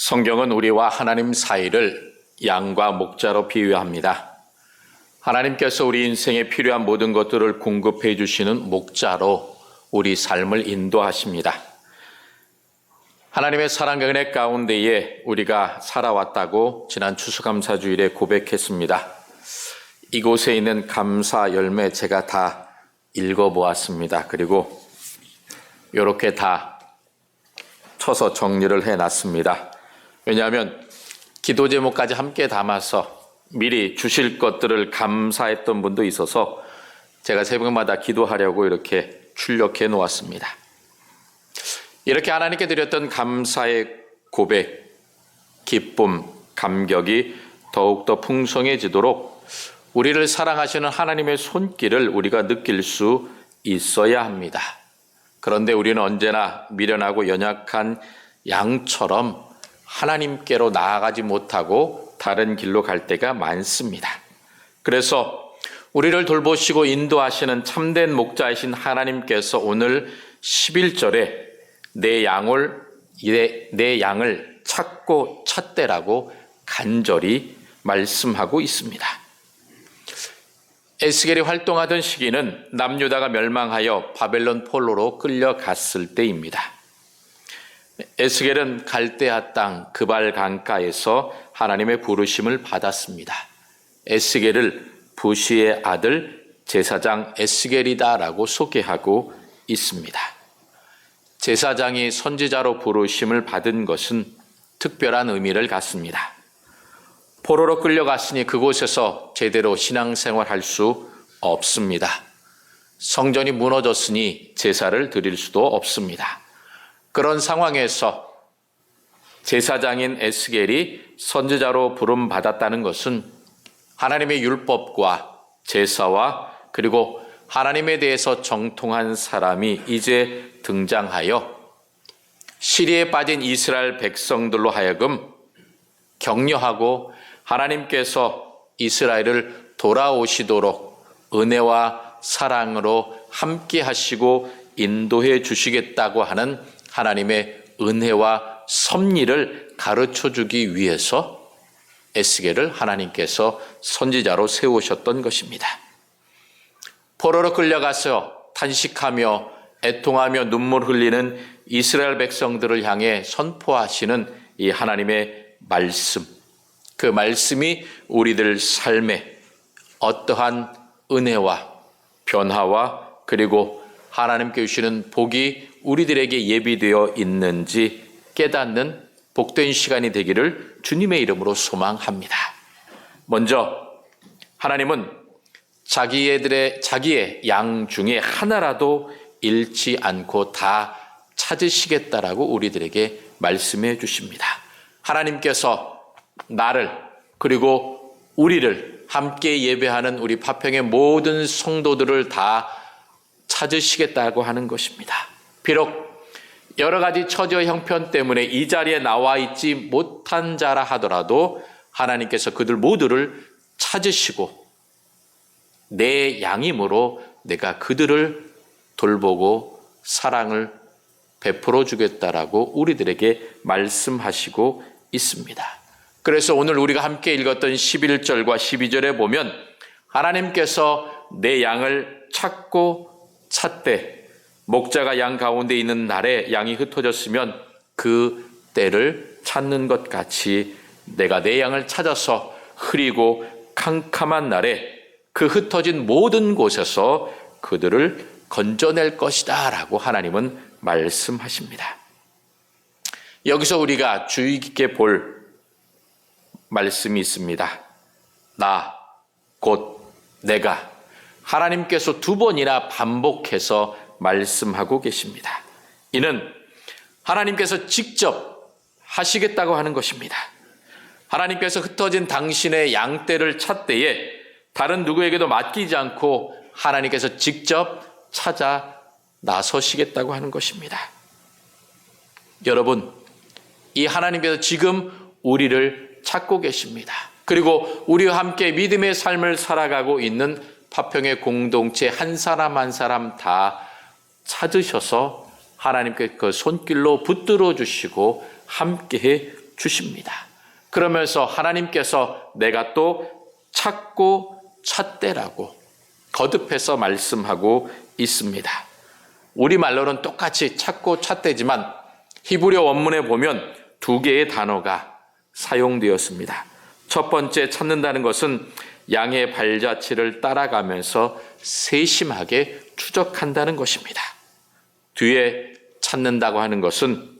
성경은 우리와 하나님 사이를 양과 목자로 비유합니다. 하나님께서 우리 인생에 필요한 모든 것들을 공급해 주시는 목자로 우리 삶을 인도하십니다. 하나님의 사랑과 은혜 가운데에 우리가 살아왔다고 지난 추수감사주일에 고백했습니다. 이곳에 있는 감사 열매 제가 다 읽어보았습니다. 그리고 이렇게 다 쳐서 정리를 해놨습니다. 왜냐하면 기도 제목까지 함께 담아서 미리 주실 것들을 감사했던 분도 있어서 제가 새벽마다 기도하려고 이렇게 출력해 놓았습니다. 이렇게 하나님께 드렸던 감사의 고백, 기쁨, 감격이 더욱더 풍성해지도록 우리를 사랑하시는 하나님의 손길을 우리가 느낄 수 있어야 합니다. 그런데 우리는 언제나 미련하고 연약한 양처럼 하나님께로 나아가지 못하고 다른 길로 갈 때가 많습니다. 그래서 우리를 돌보시고 인도하시는 참된 목자이신 하나님께서 오늘 11절에 내 양을 찾고 찾되라고 간절히 말씀하고 있습니다. 에스겔이 활동하던 시기는 남유다가 멸망하여 바벨론 폴로로 끌려갔을 때입니다. 에스겔은 갈대아 땅 그발 강가에서 하나님의 부르심을 받았습니다. 에스겔을 부시의 아들 제사장 에스겔이다라고 소개하고 있습니다. 제사장이 선지자로 부르심을 받은 것은 특별한 의미를 갖습니다. 포로로 끌려갔으니 그곳에서 제대로 신앙생활할 수 없습니다. 성전이 무너졌으니 제사를 드릴 수도 없습니다. 그런 상황에서 제사장인 에스겔이 선지자로 부름받았다는 것은 하나님의 율법과 제사와 그리고 하나님에 대해서 정통한 사람이 이제 등장하여 시리에 빠진 이스라엘 백성들로 하여금 격려하고 하나님께서 이스라엘을 돌아오시도록 은혜와 사랑으로 함께 하시고 인도해 주시겠다고 하는 하나님의 은혜와 섭리를 가르쳐 주기 위해서 에스겔을 하나님께서 선지자로 세우셨던 것입니다. 포로로 끌려가서 탄식하며 애통하며 눈물 흘리는 이스라엘 백성들을 향해 선포하시는 이 하나님의 말씀, 그 말씀이 우리들 삶에 어떠한 은혜와 변화와 그리고 하나님께 주시는 복이 우리들에게 예비되어 있는지 깨닫는 복된 시간이 되기를 주님의 이름으로 소망합니다. 먼저 하나님은 자기의 양 중에 하나라도 잃지 않고 다 찾으시겠다라고 우리들에게 말씀해 주십니다. 하나님께서 나를 그리고 우리를 함께 예배하는 우리 파평의 모든 성도들을 다 찾으시겠다고 하는 것입니다. 비록 여러 가지 처지와 형편 때문에 이 자리에 나와 있지 못한 자라 하더라도 하나님께서 그들 모두를 찾으시고 내 양임으로 내가 그들을 돌보고 사랑을 베풀어 주겠다라고 우리들에게 말씀하시고 있습니다. 그래서 오늘 우리가 함께 읽었던 11절과 12절에 보면 하나님께서 내 양을 찾고 찾되 목자가 양 가운데 있는 날에 양이 흩어졌으면 그 때를 찾는 것 같이 내가 내 양을 찾아서 흐리고 캄캄한 날에 그 흩어진 모든 곳에서 그들을 건져낼 것이다 라고 하나님은 말씀하십니다. 여기서 우리가 주의 깊게 볼 말씀이 있습니다. 나, 곧 내가 하나님께서 두 번이나 반복해서 말씀하고 계십니다. 이는 하나님께서 직접 하시겠다고 하는 것입니다. 하나님께서 흩어진 당신의 양떼를 찾때에 다른 누구에게도 맡기지 않고 하나님께서 직접 찾아 나서시겠다고 하는 것입니다. 여러분, 이 하나님께서 지금 우리를 찾고 계십니다. 그리고 우리와 함께 믿음의 삶을 살아가고 있는 파평의 공동체 한 사람 한 사람 다 찾으셔서 하나님께 그 손길로 붙들어 주시고 함께 주십니다. 그러면서 하나님께서 내가 또 찾고 찾되라고 거듭해서 말씀하고 있습니다. 우리말로는 똑같이 찾고 찾되지만 히브리어 원문에 보면 두 개의 단어가 사용되었습니다. 첫 번째 찾는다는 것은 양의 발자취를 따라가면서 세심하게 추적한다는 것입니다. 뒤에 찾는다고 하는 것은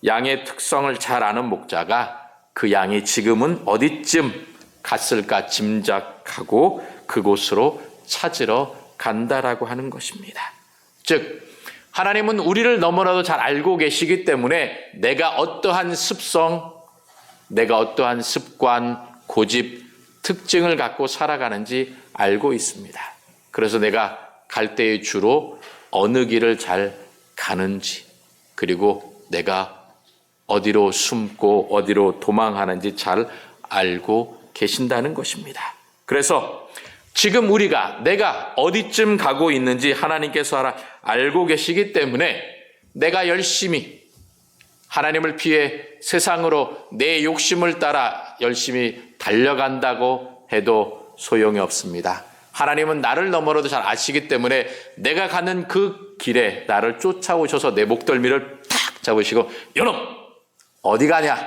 양의 특성을 잘 아는 목자가 그 양이 지금은 어디쯤 갔을까 짐작하고 그곳으로 찾으러 간다라고 하는 것입니다. 즉 하나님은 우리를 너무나도 잘 알고 계시기 때문에 내가 어떠한 습성, 내가 어떠한 습관, 고집, 특징을 갖고 살아가는지 알고 있습니다. 그래서 내가 갈 때에 주로 어느 길을 잘 가는지, 그리고 내가 어디로 숨고 어디로 도망하는지 잘 알고 계신다는 것입니다. 그래서 지금 내가 어디쯤 가고 있는지 하나님께서 알고 계시기 때문에 내가 열심히 하나님을 피해 세상으로 내 욕심을 따라 열심히 달려간다고 해도 소용이 없습니다. 하나님은 나를 너머로도 잘 아시기 때문에 내가 가는 그 길에 나를 쫓아오셔서 내 목덜미를 탁 잡으시고 요놈 어디 가냐?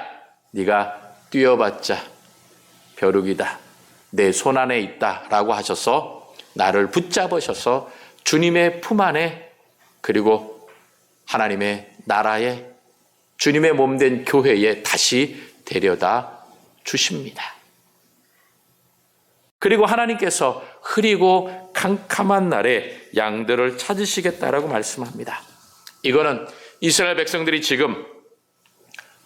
네가 뛰어봤자 벼룩이다. 내 손 안에 있다 라고 하셔서 나를 붙잡으셔서 주님의 품 안에 그리고 하나님의 나라에 주님의 몸된 교회에 다시 데려다 주십니다. 그리고 하나님께서 흐리고 캄캄한 날에 양들을 찾으시겠다라고 말씀합니다. 이거는 이스라엘 백성들이 지금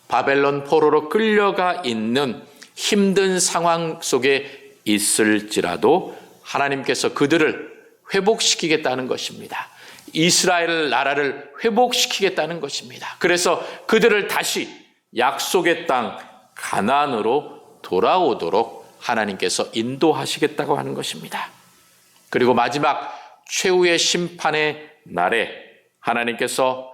바벨론 포로로 끌려가 있는 힘든 상황 속에 있을지라도 하나님께서 그들을 회복시키겠다는 것입니다. 이스라엘 나라를 회복시키겠다는 것입니다. 그래서 그들을 다시 약속의 땅 가나안으로 돌아오도록 하나님께서 인도하시겠다고 하는 것입니다. 그리고 마지막 최후의 심판의 날에 하나님께서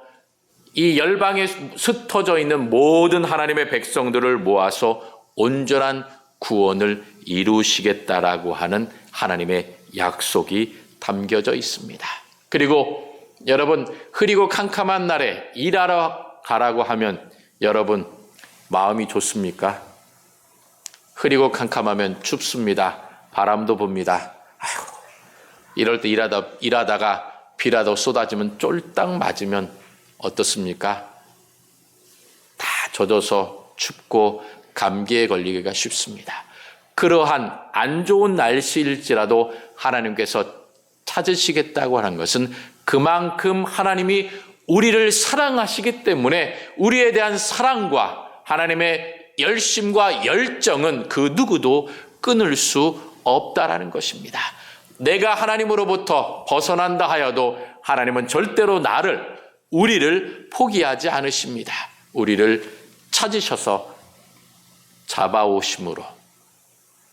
이 열방에 흩어져 있는 모든 하나님의 백성들을 모아서 온전한 구원을 이루시겠다라고 하는 하나님의 약속이 담겨져 있습니다. 그리고 여러분 흐리고 캄캄한 날에 일하러 가라고 하면 여러분 마음이 좋습니까? 흐리고 캄캄하면 춥습니다. 바람도 붑니다. 아이고, 이럴 때 일하다가 비라도 쏟아지면 쫄딱 맞으면 어떻습니까? 다 젖어서 춥고 감기에 걸리기가 쉽습니다. 그러한 안 좋은 날씨일지라도 하나님께서 찾으시겠다고 하는 것은 그만큼 하나님이 우리를 사랑하시기 때문에 우리에 대한 사랑과 하나님의 열심과 열정은 그 누구도 끊을 수 없다라는 것입니다. 내가 하나님으로부터 벗어난다 하여도 하나님은 절대로 우리를 포기하지 않으십니다. 우리를 찾으셔서 잡아오심으로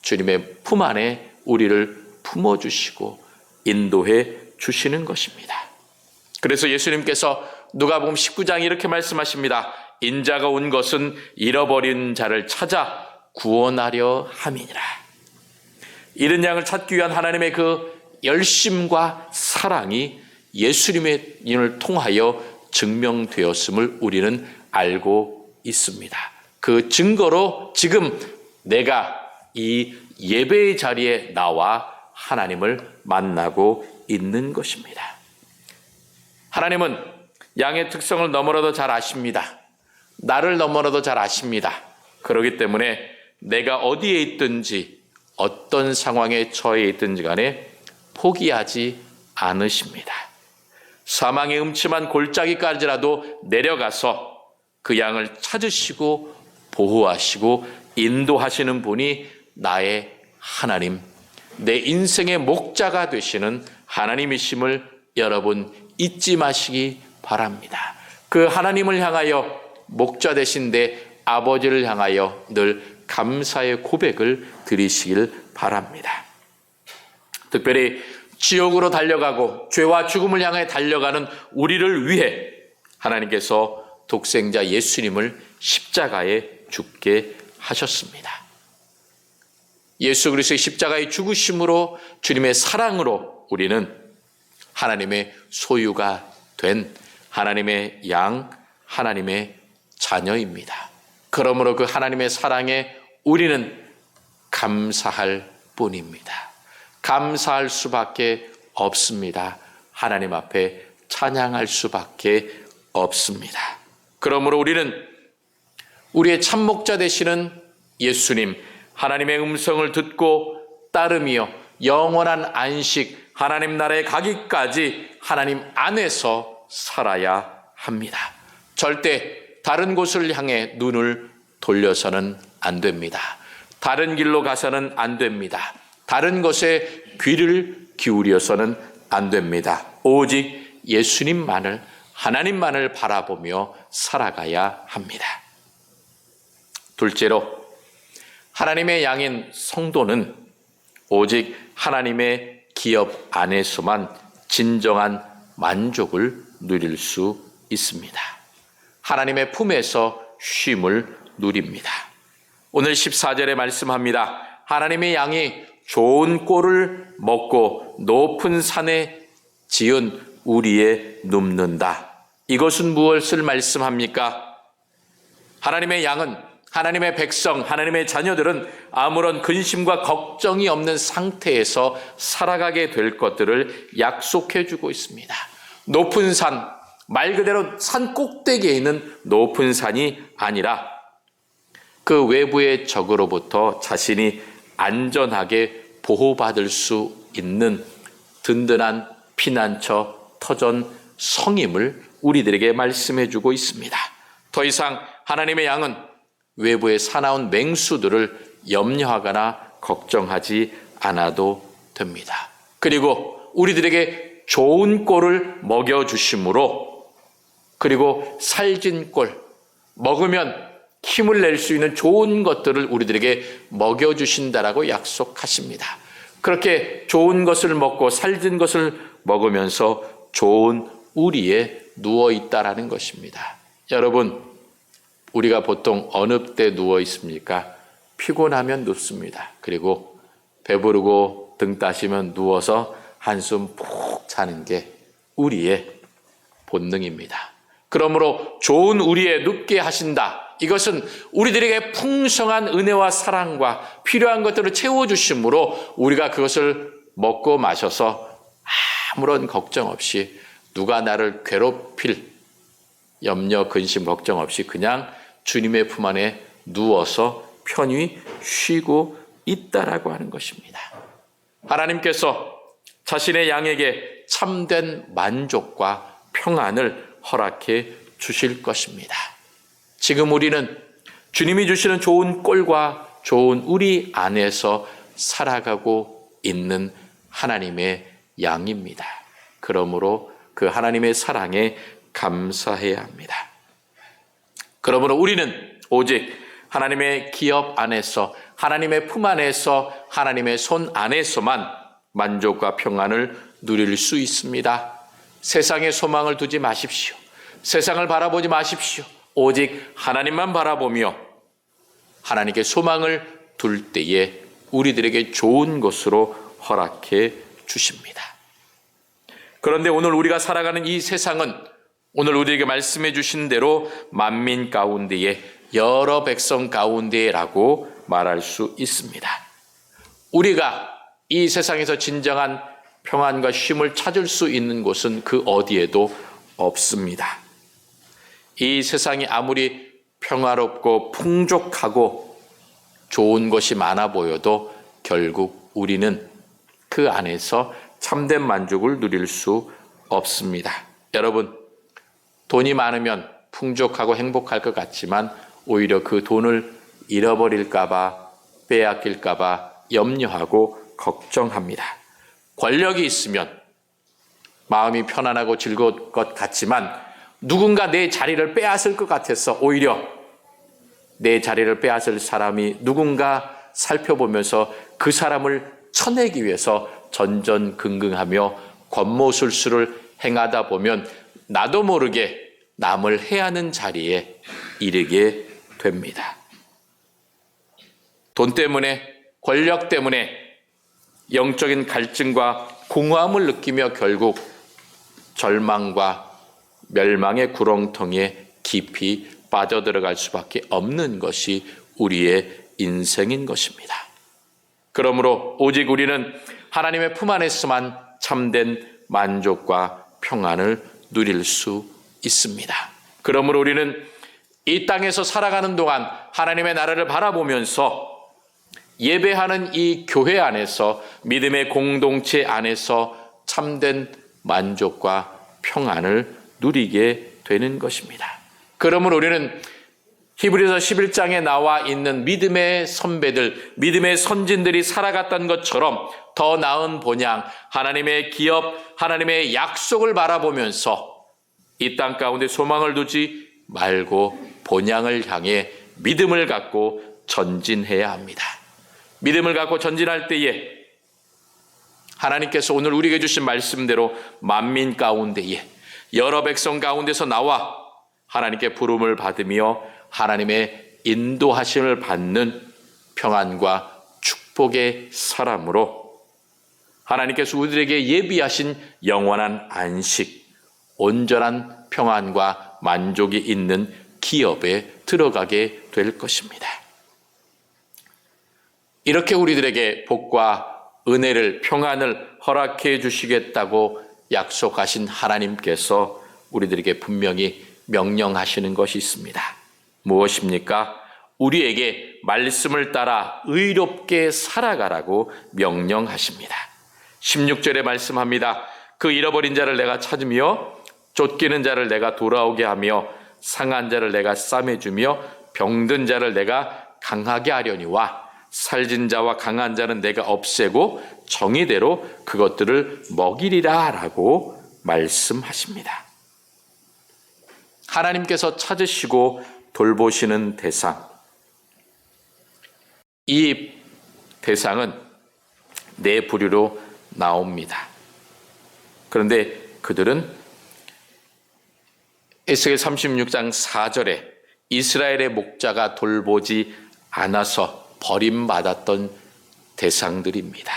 주님의 품 안에 우리를 품어주시고 인도해 주시는 것입니다. 그래서 예수님께서 누가복음 19장에 이렇게 말씀하십니다. 인자가 온 것은 잃어버린 자를 찾아 구원하려 함이니라. 잃은 양을 찾기 위한 하나님의 그 열심과 사랑이 예수님의 인을 통하여 증명되었음을 우리는 알고 있습니다. 그 증거로 지금 내가 이 예배의 자리에 나와 하나님을 만나고 있는 것입니다. 하나님은 양의 특성을 너무나도 잘 아십니다. 나를 너무나도 잘 아십니다. 그렇기 때문에 내가 어디에 있든지 어떤 상황에 처해 있든지 간에 포기하지 않으십니다. 사망의 음침한 골짜기까지라도 내려가서 그 양을 찾으시고 보호하시고 인도하시는 분이 나의 하나님, 내 인생의 목자가 되시는 하나님이심을 여러분 잊지 마시기 바랍니다. 그 하나님을 향하여 목자 되신 내 아버지를 향하여 늘 감사의 고백을 드리시길 바랍니다. 특별히 지옥으로 달려가고 죄와 죽음을 향해 달려가는 우리를 위해 하나님께서 독생자 예수님을 십자가에 죽게 하셨습니다. 예수 그리스도의 십자가의 죽으심으로 주님의 사랑으로 우리는 하나님의 소유가 된 하나님의 양, 하나님의 자녀입니다. 그러므로 그 하나님의 사랑에 우리는 감사할 뿐입니다. 감사할 수밖에 없습니다. 하나님 앞에 찬양할 수밖에 없습니다. 그러므로 우리는 우리의 참목자 되시는 예수님, 하나님의 음성을 듣고 따르며 영원한 안식, 하나님 나라에 가기까지 하나님 안에서 살아야 합니다. 절대 다른 곳을 향해 눈을 돌려서는 안 됩니다. 다른 길로 가서는 안 됩니다. 다른 것에 귀를 기울여서는 안 됩니다. 오직 예수님만을, 하나님만을 바라보며 살아가야 합니다. 둘째로, 하나님의 양인 성도는 오직 하나님의 기업 안에서만 진정한 만족을 누릴 수 있습니다. 하나님의 품에서 쉼을 누립니다. 오늘 14절에 말씀합니다. 하나님의 양이 좋은 꼴을 먹고 높은 산에 지은 우리에 눕는다. 이것은 무엇을 말씀합니까? 하나님의 양은, 하나님의 백성, 하나님의 자녀들은 아무런 근심과 걱정이 없는 상태에서 살아가게 될 것들을 약속해 주고 있습니다. 높은 산, 말 그대로 산 꼭대기에 있는 높은 산이 아니라 그 외부의 적으로부터 자신이 안전하게 보호받을 수 있는 든든한 피난처, 터전, 성임을 우리들에게 말씀해 주고 있습니다. 더 이상 하나님의 양은 외부의 사나운 맹수들을 염려하거나 걱정하지 않아도 됩니다. 그리고 우리들에게 좋은 꼴을 먹여주심으로, 그리고 살진 꼴, 먹으면 힘을 낼 수 있는 좋은 것들을 우리들에게 먹여주신다라고 약속하십니다. 그렇게 좋은 것을 먹고 살진 것을 먹으면서 좋은 우리에 누워있다라는 것입니다. 여러분, 우리가 보통 어느 때 누워 있습니까? 피곤하면 눕습니다. 그리고 배부르고 등 따시면 누워서 한숨 푹 자는 게 우리의 본능입니다. 그러므로 좋은 우리에 눕게 하신다. 이것은 우리들에게 풍성한 은혜와 사랑과 필요한 것들을 채워주심으로 우리가 그것을 먹고 마셔서 아무런 걱정 없이, 누가 나를 괴롭힐 염려, 근심, 걱정 없이 그냥 주님의 품 안에 누워서 편히 쉬고 있다라고 하는 것입니다. 하나님께서 자신의 양에게 참된 만족과 평안을 허락해 주실 것입니다. 지금 우리는 주님이 주시는 좋은 꼴과 좋은 우리 안에서 살아가고 있는 하나님의 양입니다. 그러므로 그 하나님의 사랑에 감사해야 합니다. 그러므로 우리는 오직 하나님의 기업 안에서, 하나님의 품 안에서, 하나님의 손 안에서만 만족과 평안을 누릴 수 있습니다. 세상에 소망을 두지 마십시오. 세상을 바라보지 마십시오. 오직 하나님만 바라보며 하나님께 소망을 둘 때에 우리들에게 좋은 것으로 허락해 주십니다. 그런데 오늘 우리가 살아가는 이 세상은 오늘 우리에게 말씀해 주신 대로 만민 가운데에, 여러 백성 가운데라고 말할 수 있습니다. 우리가 이 세상에서 진정한 평안과 쉼을 찾을 수 있는 곳은 그 어디에도 없습니다. 이 세상이 아무리 평화롭고 풍족하고 좋은 것이 많아 보여도 결국 우리는 그 안에서 참된 만족을 누릴 수 없습니다. 여러분, 돈이 많으면 풍족하고 행복할 것 같지만 오히려 그 돈을 잃어버릴까 봐, 빼앗길까 봐 염려하고 걱정합니다. 권력이 있으면 마음이 편안하고 즐거울 것 같지만 누군가 내 자리를 빼앗을 것 같아서 오히려 내 자리를 빼앗을 사람이 누군가 살펴보면서 그 사람을 쳐내기 위해서 전전긍긍하며 권모술수를 행하다 보면 나도 모르게 남을 해하는 자리에 이르게 됩니다. 돈 때문에, 권력 때문에 영적인 갈증과 공허함을 느끼며 결국 절망과 멸망의 구렁텅이에 깊이 빠져들어갈 수밖에 없는 것이 우리의 인생인 것입니다. 그러므로 오직 우리는 하나님의 품 안에서만 참된 만족과 평안을 누릴 수 있습니다. 그러므로 우리는 이 땅에서 살아가는 동안 하나님의 나라를 바라보면서 예배하는 이 교회 안에서, 믿음의 공동체 안에서 참된 만족과 평안을 누리게 되는 것입니다. 그러므로 우리는 히브리서 11장에 나와 있는 믿음의 선배들, 믿음의 선진들이 살아갔던 것처럼 더 나은 본향, 하나님의 기업, 하나님의 약속을 바라보면서 이 땅 가운데 소망을 두지 말고 본향을 향해 믿음을 갖고 전진해야 합니다. 믿음을 갖고 전진할 때에 하나님께서 오늘 우리에게 주신 말씀대로 만민 가운데에, 여러 백성 가운데서 나와 하나님께 부름을 받으며 하나님의 인도하심을 받는 평안과 축복의 사람으로 하나님께서 우리들에게 예비하신 영원한 안식, 온전한 평안과 만족이 있는 기업에 들어가게 될 것입니다. 이렇게 우리들에게 복과 은혜를, 평안을 허락해 주시겠다고 약속하신 하나님께서 우리들에게 분명히 명령하시는 것이 있습니다. 무엇입니까? 우리에게 말씀을 따라 의롭게 살아가라고 명령하십니다. 16절에 말씀합니다. 그 잃어버린 자를 내가 찾으며 쫓기는 자를 내가 돌아오게 하며 상한 자를 내가 싸매주며 병든 자를 내가 강하게 하려니와 살진 자와 강한 자는 내가 없애고 정의대로 그것들을 먹이리라 라고 말씀하십니다. 하나님께서 찾으시고 돌보시는 대상, 이 대상은 네 부류로 나옵니다. 그런데 그들은 에스겔 36장 4절에 이스라엘의 목자가 돌보지 않아서 버림받았던 대상들입니다.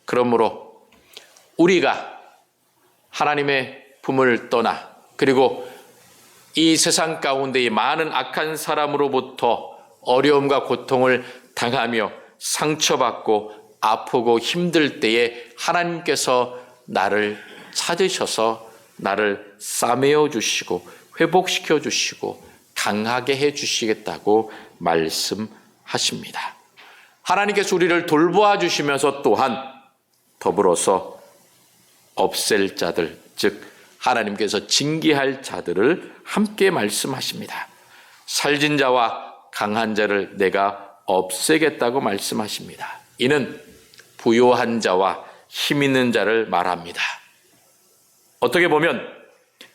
그러므로 우리가 하나님의 품을 떠나, 그리고 이 세상 가운데 이 많은 악한 사람으로부터 어려움과 고통을 당하며 상처받고 아프고 힘들 때에 하나님께서 나를 찾으셔서 나를 싸매어 주시고 회복시켜 주시고 강하게 해 주시겠다고 말씀하십니다. 하나님께서 우리를 돌보아 주시면서 또한 더불어서 없앨 자들, 즉 하나님께서 징계할 자들을 함께 말씀하십니다. 살진 자와 강한 자를 내가 없애겠다고 말씀하십니다. 이는 부요한 자와 힘 있는 자를 말합니다. 어떻게 보면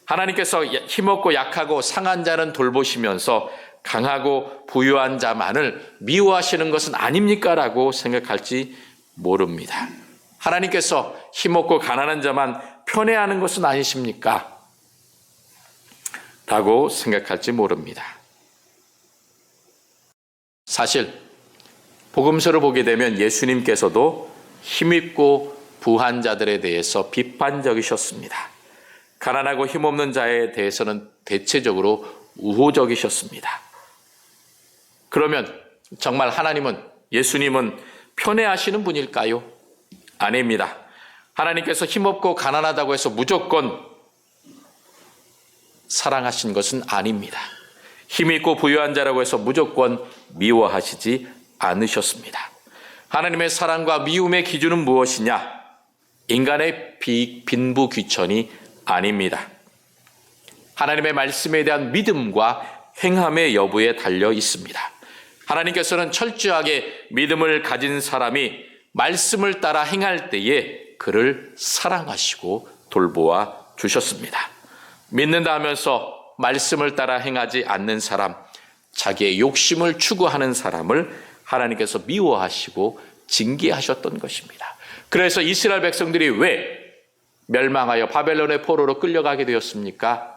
하나님께서 힘없고 약하고 상한 자는 돌보시면서 강하고 부유한 자만을 미워하시는 것은 아닙니까? 라고 생각할지 모릅니다. 하나님께서 힘없고 가난한 자만 편애하는 것은 아니십니까? 라고 생각할지 모릅니다. 사실 복음서를 보게 되면 예수님께서도 힘있고 부한 자들에 대해서 비판적이셨습니다. 가난하고 힘없는 자에 대해서는 대체적으로 우호적이셨습니다. 그러면 정말 하나님은, 예수님은 편애하시는 분일까요? 아닙니다. 하나님께서 힘없고 가난하다고 해서 무조건 사랑하신 것은 아닙니다. 힘있고 부유한 자라고 해서 무조건 미워하시지 않으셨습니다. 하나님의 사랑과 미움의 기준은 무엇이냐? 인간의 빈부귀천이 아닙니다. 하나님의 말씀에 대한 믿음과 행함의 여부에 달려 있습니다. 하나님께서는 철저하게 믿음을 가진 사람이 말씀을 따라 행할 때에 그를 사랑하시고 돌보아 주셨습니다. 믿는다 하면서 말씀을 따라 행하지 않는 사람, 자기의 욕심을 추구하는 사람을 하나님께서 미워하시고 징계하셨던 것입니다. 그래서 이스라엘 백성들이 왜 멸망하여 바벨론의 포로로 끌려가게 되었습니까?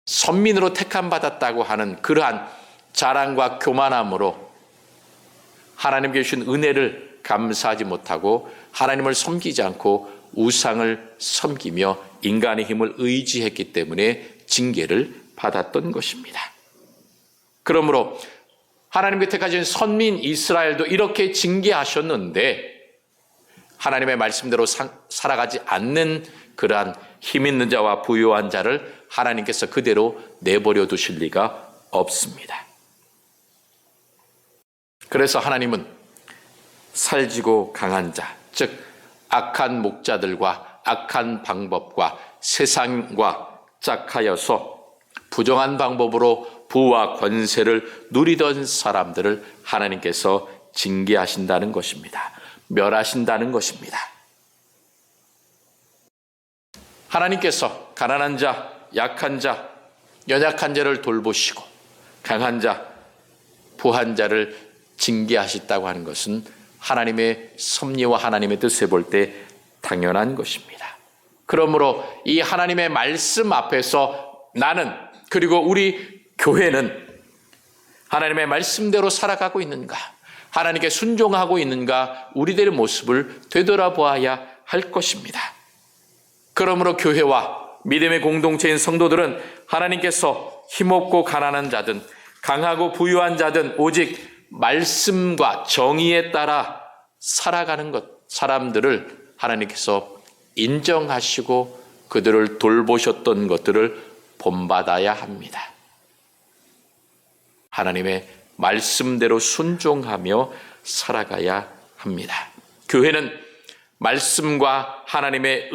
선민으로 택함받았다고 하는 그러한 자랑과 교만함으로 하나님께 주신 은혜를 감사하지 못하고 하나님을 섬기지 않고 우상을 섬기며 인간의 힘을 의지했기 때문에 징계를 받았던 것입니다. 그러므로 하나님께 택하신 선민 이스라엘도 이렇게 징계하셨는데 하나님의 말씀대로 살아가지 않는 그러한 힘 있는 자와 부유한 자를 하나님께서 그대로 내버려 두실 리가 없습니다. 그래서 하나님은 살지고 강한 자, 즉 악한 목자들과 악한 방법과 세상과 짝하여서 부정한 방법으로 부와 권세를 누리던 사람들을 하나님께서 징계하신다는 것입니다. 멸하신다는 것입니다. 하나님께서 가난한 자, 약한 자, 연약한 자를 돌보시고 강한 자, 부한 자를 징계하셨다고 하는 것은 하나님의 섭리와 하나님의 뜻에 볼 때 당연한 것입니다. 그러므로 이 하나님의 말씀 앞에서 나는 그리고 우리 교회는 하나님의 말씀대로 살아가고 있는가, 하나님께 순종하고 있는가, 우리들의 모습을 되돌아보아야 할 것입니다. 그러므로 교회와 믿음의 공동체인 성도들은 하나님께서 힘없고 가난한 자든 강하고 부유한 자든 오직 말씀과 정의에 따라 살아가는 사람들을 하나님께서 인정하시고 그들을 돌보셨던 것들을 본받아야 합니다. 하나님의 말씀대로 순종하며 살아가야 합니다. 교회는 말씀과 하나님의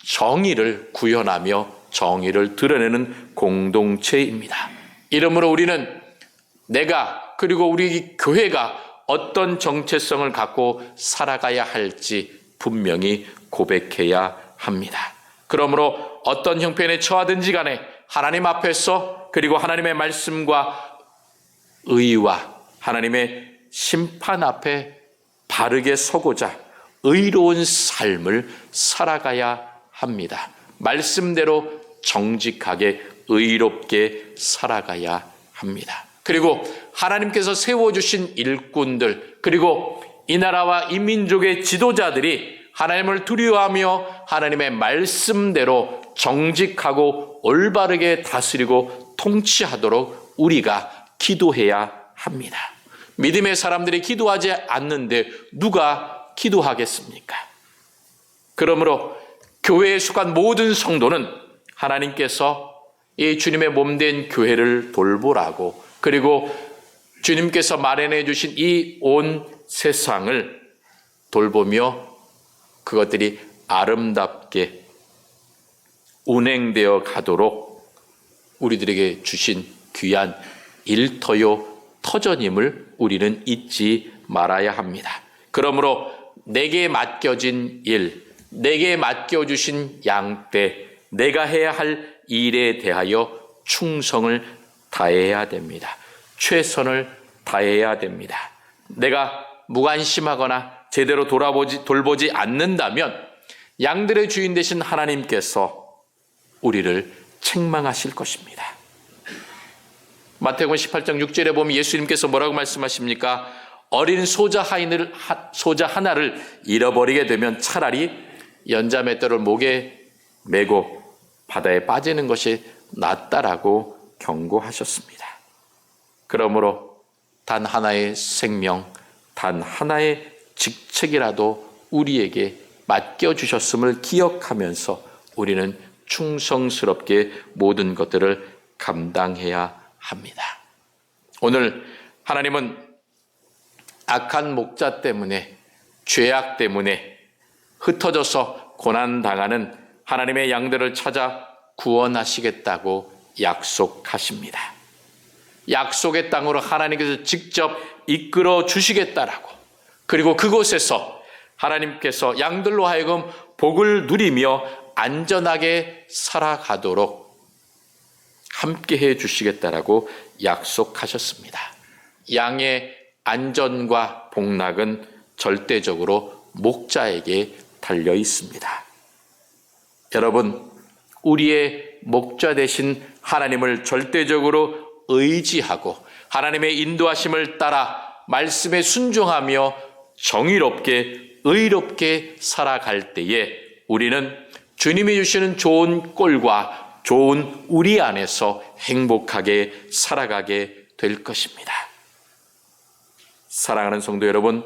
정의를 구현하며 정의를 드러내는 공동체입니다. 이러므로 우리는 내가 그리고 우리 교회가 어떤 정체성을 갖고 살아가야 할지 분명히 고백해야 합니다. 그러므로 어떤 형편에 처하든지 간에 하나님 앞에서 그리고 하나님의 말씀과 의와 하나님의 심판 앞에 바르게 서고자 의로운 삶을 살아가야 합니다. 말씀대로 정직하게 의롭게 살아가야 합니다. 그리고 하나님께서 세워주신 일꾼들 그리고 이 나라와 이 민족의 지도자들이 하나님을 두려워하며 하나님의 말씀대로 정직하고 올바르게 다스리고 통치하도록 우리가 기도해야 합니다. 믿음의 사람들이 기도하지 않는데 누가 기도하겠습니까? 그러므로 교회에 속한 모든 성도는 하나님께서 이 주님의 몸된 교회를 돌보라고 그리고 주님께서 마련해 주신 이 온 세상을 돌보며 그것들이 아름답게 운행되어 가도록 우리들에게 주신 귀한 일터요 터전임을 우리는 잊지 말아야 합니다. 그러므로 내게 맡겨진 일, 내게 맡겨주신 양떼, 내가 해야 할 일에 대하여 충성을 다해야 됩니다. 최선을 다해야 됩니다. 내가 무관심하거나 제대로 돌보지 않는다면 양들의 주인 되신 하나님께서 우리를 책망하실 것입니다. 마태복음 18장 6절에 보면 예수님께서 뭐라고 말씀하십니까? 어린 소자 하나를 잃어버리게 되면 차라리 연자맷돌을 목에 메고 바다에 빠지는 것이 낫다라고 경고하셨습니다. 그러므로 단 하나의 생명, 단 하나의 직책이라도 우리에게 맡겨주셨음을 기억하면서 우리는 충성스럽게 모든 것들을 감당해야 합니다. 오늘 하나님은 악한 목자 때문에 죄악 때문에 흩어져서 고난당하는 하나님의 양들을 찾아 구원하시겠다고 약속하십니다. 약속의 땅으로 하나님께서 직접 이끌어 주시겠다라고 그리고 그곳에서 하나님께서 양들로 하여금 복을 누리며 안전하게 살아가도록 함께해 주시겠다라고 약속하셨습니다. 양의 안전과 복락은 절대적으로 목자에게 달려 있습니다. 여러분, 우리의 목자 되신 하나님을 절대적으로 의지하고 하나님의 인도하심을 따라 말씀에 순종하며 정의롭게 의롭게 살아갈 때에 우리는 주님이 주시는 좋은 꼴과 좋은 우리 안에서 행복하게 살아가게 될 것입니다. 사랑하는 성도 여러분,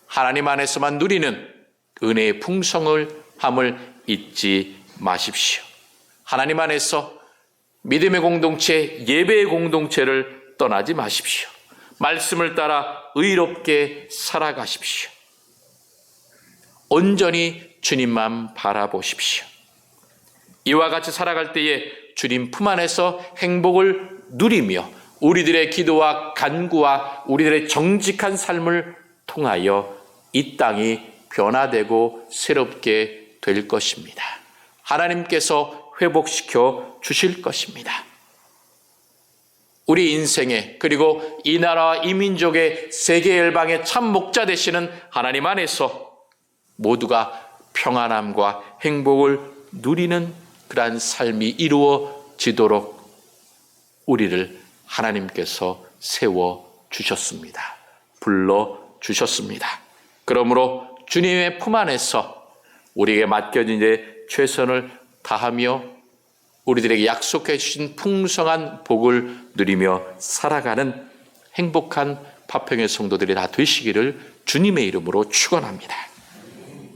하나님 안에서만 누리는 은혜의 풍성함을 잊지 마십시오. 하나님 안에서 믿음의 공동체, 예배의 공동체를 떠나지 마십시오. 말씀을 따라 의롭게 살아가십시오. 온전히 주님만 바라보십시오. 이와 같이 살아갈 때에 주님 품 안에서 행복을 누리며 우리들의 기도와 간구와 우리들의 정직한 삶을 통하여 이 땅이 변화되고 새롭게 될 것입니다. 하나님께서 회복시켜 주실 것입니다. 우리 인생에 그리고 이 나라와 이 민족의 세계 열방의 참 목자 되시는 하나님 안에서 모두가 평안함과 행복을 누리는 그러한 삶이 이루어지도록 우리를 하나님께서 세워주셨습니다. 불러주셨습니다. 그러므로 주님의 품 안에서 우리에게 맡겨진 이제 최선을 다하며 우리들에게 약속해 주신 풍성한 복을 누리며 살아가는 행복한 파평의 성도들이 다 되시기를 주님의 이름으로 축원합니다.